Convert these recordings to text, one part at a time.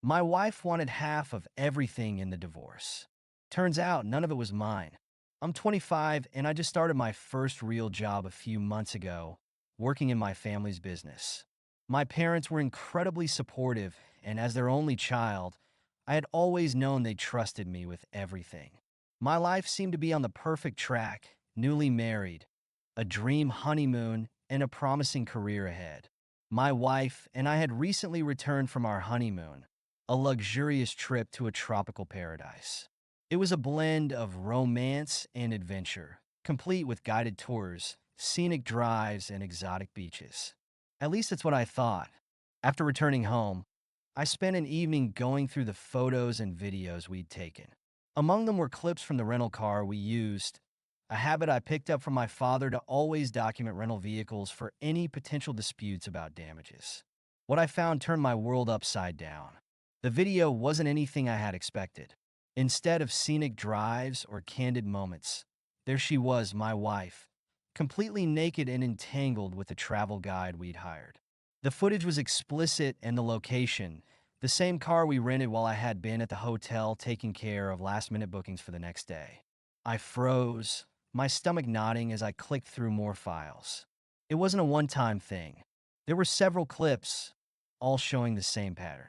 My wife wanted half of everything in the divorce. Turns out none of it was mine. I'm 25 and I just started my first real job a few months ago, working in my family's business. My parents were incredibly supportive, and as their only child, I had always known they trusted me with everything. My life seemed to be on the perfect track, newly married, a dream honeymoon, and a promising career ahead. My wife and I had recently returned from our honeymoon, a luxurious trip to a tropical paradise. It was a blend of romance and adventure, complete with guided tours, scenic drives, and exotic beaches. At least that's what I thought. After returning home, I spent an evening going through the photos and videos we'd taken. Among them were clips from the rental car we used, a habit I picked up from my father to always document rental vehicles for any potential disputes about damages. What I found turned my world upside down. The video wasn't anything I had expected. Instead of scenic drives or candid moments, there she was, my wife, completely naked and entangled with the travel guide we'd hired. The footage was explicit, and the location, the same car we rented while I had been at the hotel taking care of last-minute bookings for the next day. I froze, my stomach nodding as I clicked through more files. It wasn't a one-time thing. There were several clips, all showing the same pattern.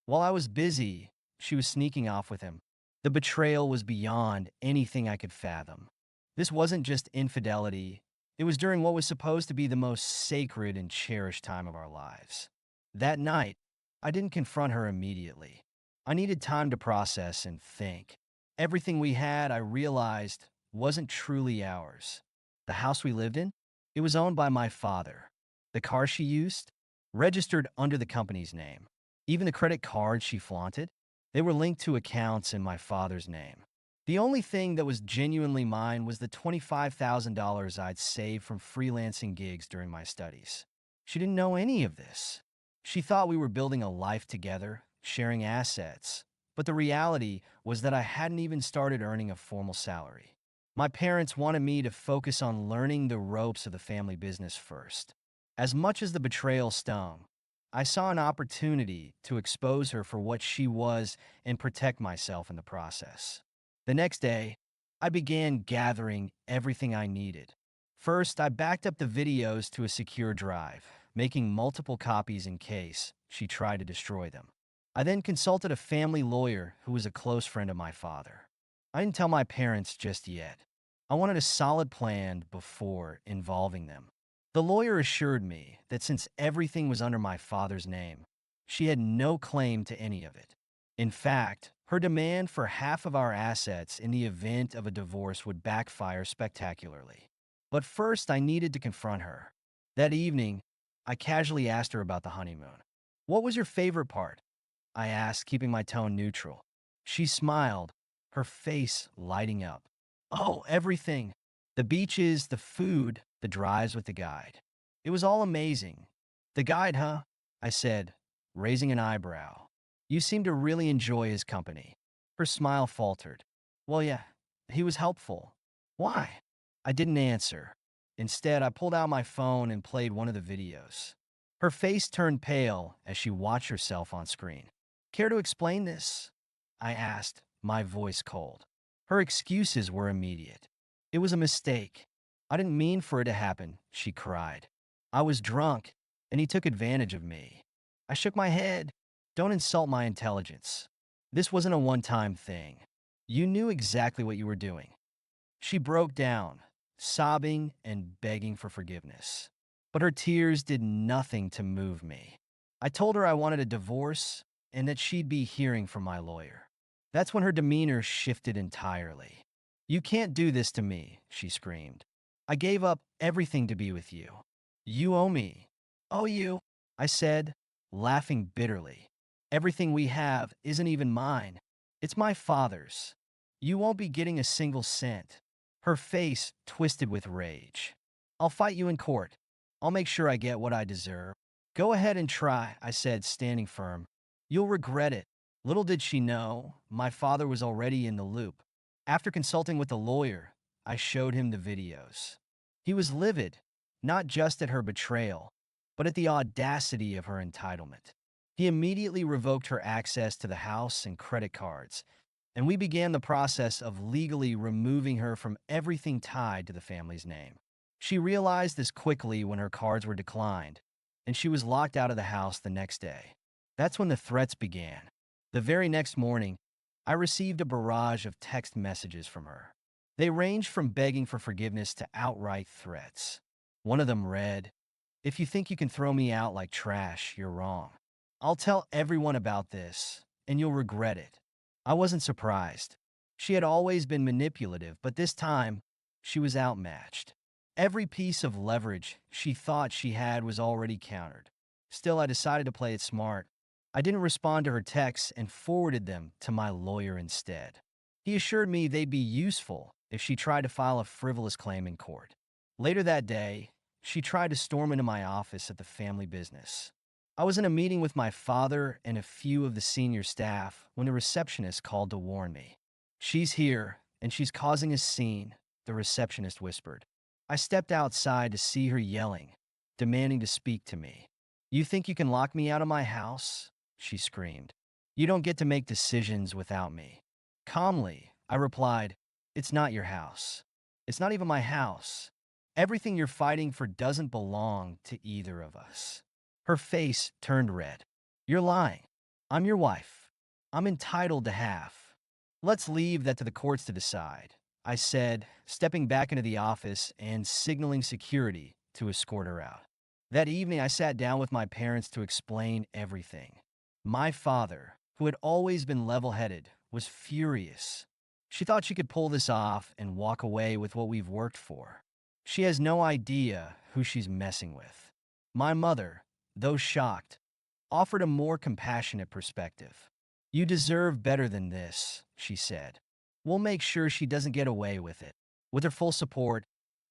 While I was busy, she was sneaking off with him. The betrayal was beyond anything I could fathom. This wasn't just infidelity, it was during what was supposed to be the most sacred and cherished time of our lives. That night, I didn't confront her immediately. I needed time to process and think. Everything we had, I realized, wasn't truly ours. The house we lived in? It was owned by my father. The car she used? Registered under the company's name. Even the credit cards she flaunted? They were linked to accounts in my father's name. The only thing that was genuinely mine was the $25,000 I'd saved from freelancing gigs during my studies. She didn't know any of this. She thought we were building a life together, sharing assets. But the reality was that I hadn't even started earning a formal salary. My parents wanted me to focus on learning the ropes of the family business first. As much as the betrayal stung, I saw an opportunity to expose her for what she was and protect myself in the process. The next day, I began gathering everything I needed. First, I backed up the videos to a secure drive, making multiple copies in case she tried to destroy them. I then consulted a family lawyer who was a close friend of my father. I didn't tell my parents just yet. I wanted a solid plan before involving them. The lawyer assured me that since everything was under my father's name, she had no claim to any of it. In fact, her demand for half of our assets in the event of a divorce would backfire spectacularly. But first, I needed to confront her. That evening, I casually asked her about the honeymoon. "What was your favorite part?" I asked, keeping my tone neutral. She smiled, her face lighting up. "Oh, everything. The beaches, the food, the drives with the guide. It was all amazing." "The guide, huh?" I said, raising an eyebrow. "You seem to really enjoy his company." Her smile faltered. "Well, yeah, he was helpful." "Why?" I didn't answer. Instead, I pulled out my phone and played one of the videos. Her face turned pale as she watched herself on screen. "Care to explain this?" I asked, my voice cold. Her excuses were immediate. "It was a mistake. I didn't mean for it to happen," she cried. "I was drunk, and he took advantage of me." I shook my head. "Don't insult my intelligence. This wasn't a one-time thing. You knew exactly what you were doing." She broke down, sobbing and begging for forgiveness. But her tears did nothing to move me. I told her I wanted a divorce and that she'd be hearing from my lawyer. That's when her demeanor shifted entirely. "You can't do this to me," she screamed. "I gave up everything to be with you. You owe me." "Owe you?" I said, laughing bitterly. "Everything we have isn't even mine. It's my father's. You won't be getting a single cent." Her face twisted with rage. "I'll fight you in court. I'll make sure I get what I deserve." "Go ahead and try," I said, standing firm. "You'll regret it." Little did she know, my father was already in the loop. After consulting with the lawyer, I showed him the videos. He was livid, not just at her betrayal, but at the audacity of her entitlement. He immediately revoked her access to the house and credit cards, and we began the process of legally removing her from everything tied to the family's name. She realized this quickly when her cards were declined, and she was locked out of the house the next day. That's when the threats began. The very next morning, I received a barrage of text messages from her. They ranged from begging for forgiveness to outright threats. One of them read, "If you think you can throw me out like trash, you're wrong. I'll tell everyone about this, and you'll regret it." I wasn't surprised. She had always been manipulative, but this time, she was outmatched. Every piece of leverage she thought she had was already countered. Still, I decided to play it smart. I didn't respond to her texts and forwarded them to my lawyer instead. He assured me they'd be useful if she tried to file a frivolous claim in court. Later that day, she tried to storm into my office at the family business. I was in a meeting with my father and a few of the senior staff when the receptionist called to warn me. "She's here, and she's causing a scene," the receptionist whispered. I stepped outside to see her yelling, demanding to speak to me. "You think you can lock me out of my house?" she screamed. "You don't get to make decisions without me." Calmly, I replied, "It's not your house. It's not even my house. Everything you're fighting for doesn't belong to either of us." Her face turned red. "You're lying. I'm your wife. I'm entitled to half. Let's leave that to the courts to decide," I said, stepping back into the office and signaling security to escort her out. That evening, I sat down with my parents to explain everything. My father, who had always been level-headed, was furious. She thought she could pull this off and walk away with what we've worked for. She has no idea who she's messing with. My mother, though shocked, offered a more compassionate perspective. "You deserve better than this," she said. "We'll make sure she doesn't get away with it." With her full support,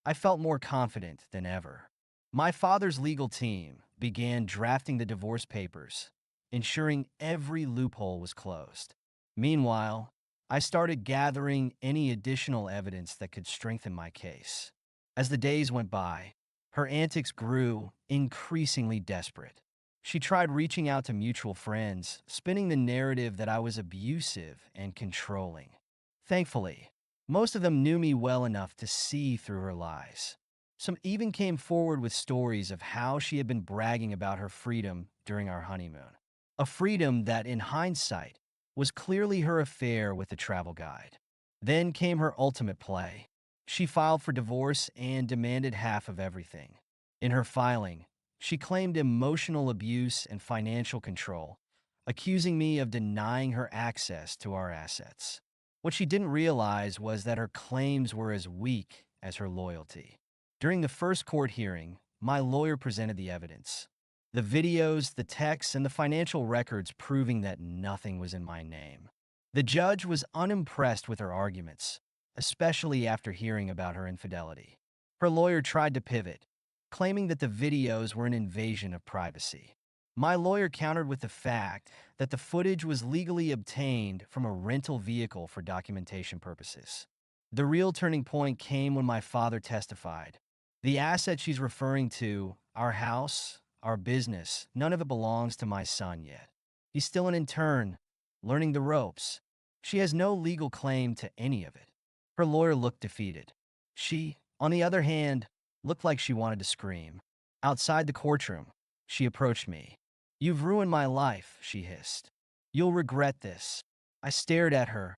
I felt more confident than ever. My father's legal team began drafting the divorce papers, ensuring every loophole was closed. Meanwhile, I started gathering any additional evidence that could strengthen my case. As the days went by, her antics grew increasingly desperate. She tried reaching out to mutual friends, spinning the narrative that I was abusive and controlling. Thankfully, most of them knew me well enough to see through her lies. Some even came forward with stories of how she had been bragging about her freedom during our honeymoon. A freedom that, in hindsight, was clearly her affair with the travel guide. Then came her ultimate play. She filed for divorce and demanded half of everything. In her filing, she claimed emotional abuse and financial control, accusing me of denying her access to our assets. What she didn't realize was that her claims were as weak as her loyalty. During the first court hearing, my lawyer presented the evidence. The videos, the texts, and the financial records proving that nothing was in my name. The judge was unimpressed with her arguments, especially after hearing about her infidelity. Her lawyer tried to pivot, claiming that the videos were an invasion of privacy. My lawyer countered with the fact that the footage was legally obtained from a rental vehicle for documentation purposes. The real turning point came when my father testified. "The asset she's referring to, our house, our business, none of it belongs to my son yet. He's still an intern, learning the ropes. She has no legal claim to any of it." Her lawyer looked defeated. She, on the other hand, looked like she wanted to scream. Outside the courtroom, she approached me. "You've ruined my life," she hissed. "You'll regret this." I stared at her,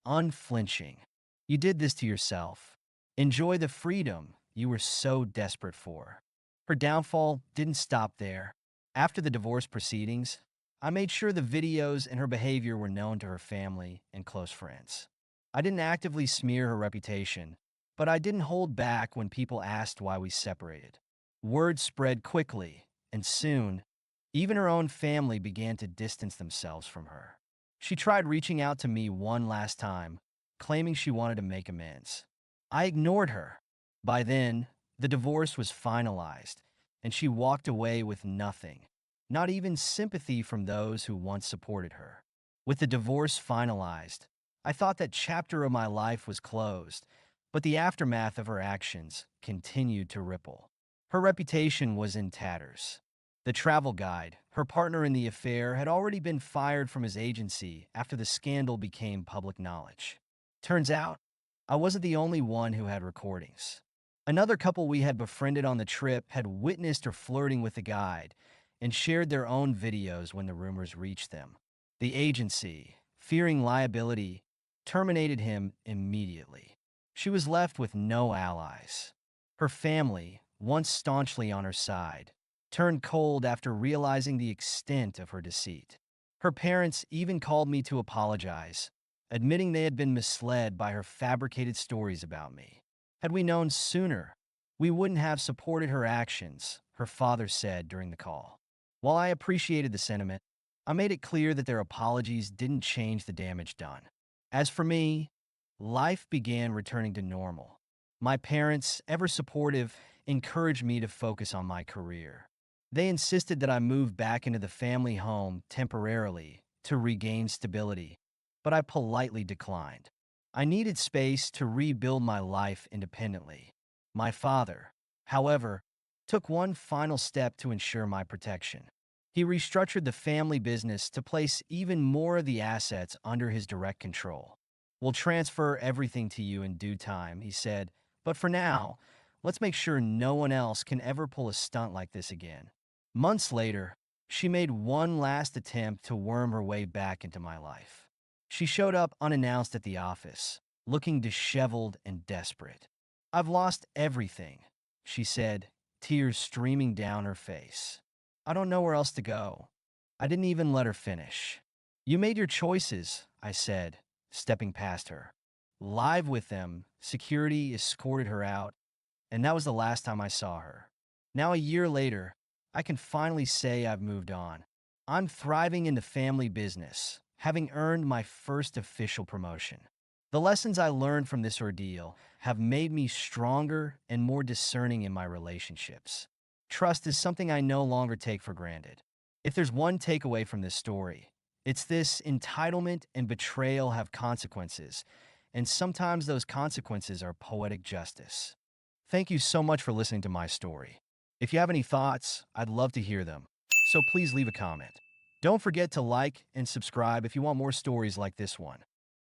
unflinching. "You did this to yourself. Enjoy the freedom you were so desperate for." Her downfall didn't stop there. After the divorce proceedings, I made sure the videos and her behavior were known to her family and close friends. I didn't actively smear her reputation, but I didn't hold back when people asked why we separated. Word spread quickly, and soon, even her own family began to distance themselves from her. She tried reaching out to me one last time, claiming she wanted to make amends. I ignored her. By then, the divorce was finalized, and she walked away with nothing, not even sympathy from those who once supported her. With the divorce finalized, I thought that chapter of my life was closed, but the aftermath of her actions continued to ripple. Her reputation was in tatters. The travel guide, Her partner in the affair had already been fired from his agency after the scandal became public knowledge. Turns out, I wasn't the only one who had recordings. Another couple we had befriended on the trip had witnessed her flirting with the guide and shared their own videos when the rumors reached them. The agency, fearing liability, terminated him immediately. She was left with no allies. Her family, once staunchly on her side, turned cold after realizing the extent of her deceit. Her parents even called me to apologize, admitting they had been misled by her fabricated stories about me. Had we known sooner, we wouldn't have supported her actions, her father said during the call. While I appreciated the sentiment, I made it clear that their apologies didn't change the damage done. As for me, life began returning to normal. My parents, ever supportive, encouraged me to focus on my career. They insisted that I move back into the family home temporarily to regain stability, but I politely declined. I needed space to rebuild my life independently. My father, however, took one final step to ensure my protection. He restructured the family business to place even more of the assets under his direct control. "We'll transfer everything to you in due time," he said, "but for now, let's make sure no one else can ever pull a stunt like this again." Months later, she made one last attempt to worm her way back into my life. She showed up unannounced at the office, looking disheveled and desperate. "I've lost everything," she said, tears streaming down her face. "I don't know where else to go." I didn't even let her finish. "You made your choices," I said, stepping past her. Live with them, security escorted her out, and that was the last time I saw her. Now, a year later, I can finally say I've moved on. I'm thriving in the family business, having earned my first official promotion. The lessons I learned from this ordeal have made me stronger and more discerning in my relationships. Trust is something I no longer take for granted. If there's one takeaway from this story, it's this: entitlement and betrayal have consequences, and sometimes those consequences are poetic justice. Thank you so much for listening to my story. If you have any thoughts, I'd love to hear them, so please leave a comment. Don't forget to like and subscribe if you want more stories like this one.